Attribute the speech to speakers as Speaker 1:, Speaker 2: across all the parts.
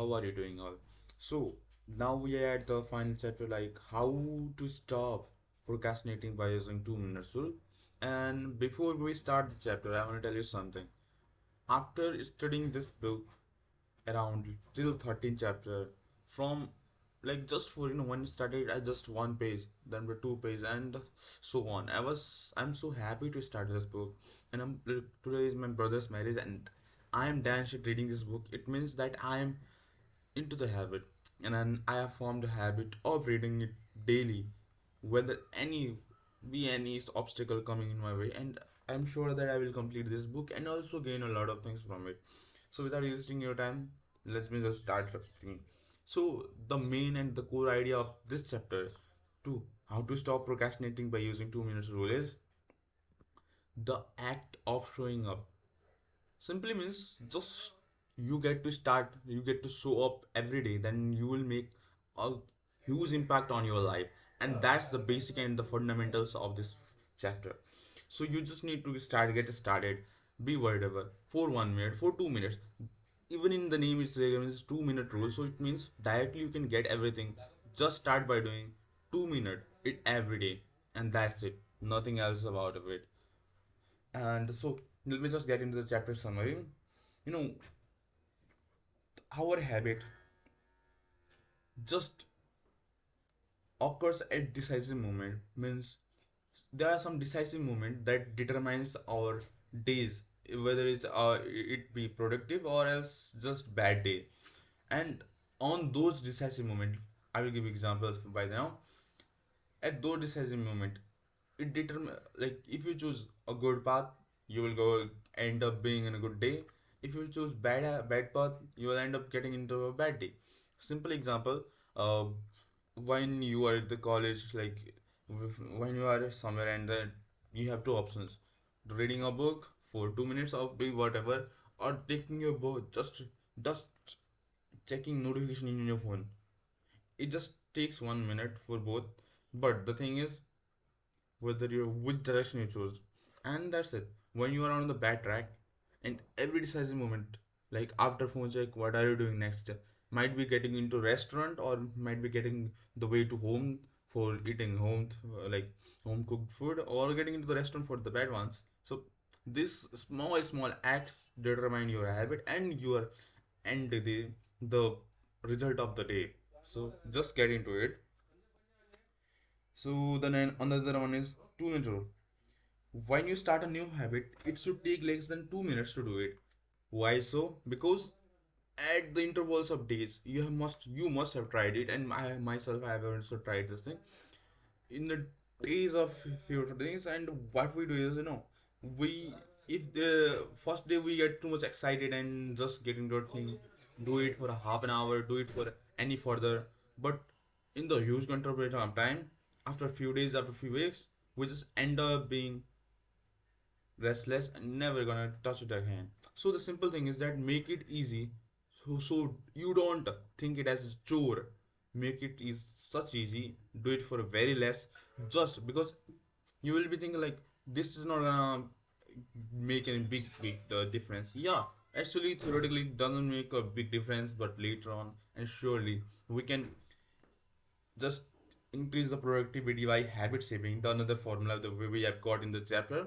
Speaker 1: how are you doing all? So now we are at the final chapter, like how to stop procrastinating by using 2 minutes rule. And before we start the chapter, I want to tell you something. After studying this book around till 13 chapter, from like just for when you started at just one page, then the two page, and so on. I'm so happy to start this book, and today is my brother's marriage, and I am damn shit reading this book. It means that I am into the habit, and then I have formed a habit of reading it daily, whether any obstacle coming in my way, and I'm sure that I will complete this book and also gain a lot of things from it. So without wasting your time, let me just start the. So the main and the core idea of this chapter, two, how to stop procrastinating by using 2 minutes rule, is the act of showing up. Simply means just you get to show up every day, then you will make a huge impact on your life. And that's the basic and the fundamentals of this chapter. So you just need to get started. Be whatever for 1 minute, for 2 minutes. Even in the name is 2 minute rule, so it means directly you can get everything. Just start by doing 2 minute it every day, and that's it. Nothing else about it. And so let me just get into the chapter summary. You know, our habit just occurs at decisive moment, means there are some decisive moment that determines our days, whether it be productive or else just bad day. And on those decisive moment, I will give examples by now. At those decisive moment, it determine, like if you choose a good path, you will go end up being in a good day. If you choose bad path, you will end up getting into a bad day. Simple example, uh, when you are at the college, like when you are somewhere, and then you have two options: reading a book for 2 minutes or be whatever, or taking your book, just checking notification in your phone. It just takes 1 minute for both. But the thing is, whether you which direction you chose, and that's it. When you are on the bad track, and every decisive moment, like after phone check, what are you doing next? Might be getting into restaurant, or might be getting the way to home for eating like home cooked food, or getting into the restaurant for the bad ones. So this small acts determine your habit and your and the result of the day. So just get into it. So then another one is 2 minute rule. When you start a new habit, it should take less than 2 minutes to do it. Why so? Because at the intervals of days, you must have tried it, and I myself I have also tried this thing in the days of few days. And what we do is, we if the first day we get too much excited and just get into a thing, do it for a half an hour, do it for any further. But in the huge contribution of time, after a few days, after a few weeks, we just end up being restless and never gonna touch it again. So the simple thing is that make it easy, so you don't think it as a chore. Make it is such easy. Do it for very less, just because you will be thinking like this is not gonna make any big difference. Yeah, actually theoretically it doesn't make a big difference, but later on and surely we can just increase the productivity by habit shaping, the another formula the way we have got in the chapter.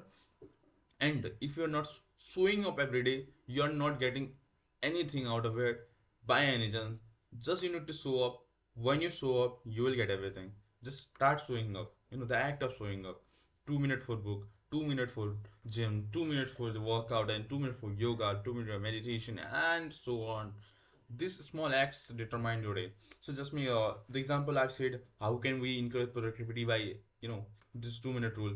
Speaker 1: And if you're not showing up every day, you're not getting anything out of it by any chance. Just you need to show up. When you show up, you will get everything. Just start showing up. The act of showing up. 2 minutes for book, 2 minutes for gym, 2 minutes for the workout, and 2 minutes for yoga, 2 minutes of meditation, and so on. These small acts determine your day. So just me, the example I've said, how can we encourage productivity by this 2 minute rule?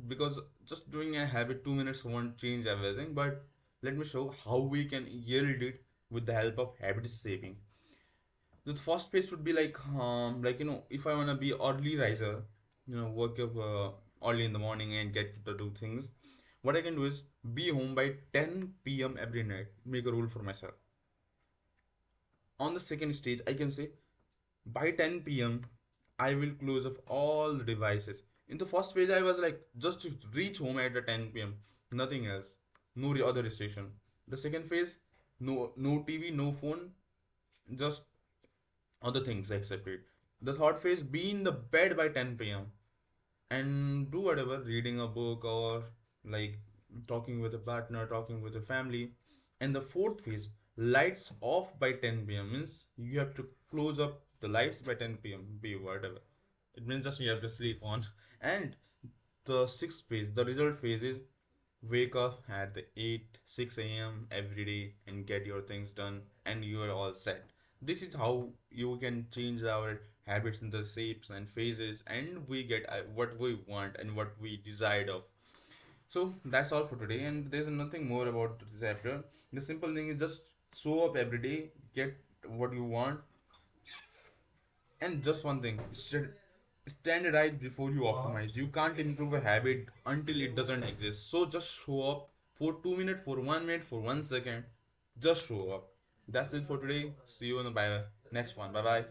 Speaker 1: Because just doing a habit 2 minutes won't change everything, but let me show how we can yield it with the help of habit shaping. The first phase should be like if I want to be early riser, wake up early in the morning and get to do things, what I can do is be home by 10 p.m. every night. Make a rule for myself. On the second stage, I can say by 10 p.m. I will close off all the devices. In the first phase, I was like just to reach home at the 10 p.m. Nothing else, no other restriction. The second phase, No TV, no phone, just other things except it. The third phase, be in the bed by 10 p.m. and do whatever, reading a book or like talking with a partner, talking with a family. And the fourth phase, lights off by 10 p.m. means you have to close up the lights by 10 p.m. Be whatever. It means just you have to sleep on. And the sixth phase, the result phase is wake up at the 8 6 a.m. every day and get your things done and you are all set. This is how you can change our habits in the shapes and phases, and we get what we want and what we desired of. So that's all for today, and there's nothing more about this chapter. The simple thing is just show up every day, get what you want. And just one thing, standardize before you optimize. You can't improve a habit until it doesn't exist. So just show up for 2 minutes, for 1 minute, for 1 second. Just show up. That's it for today. See you in the next one. Bye bye.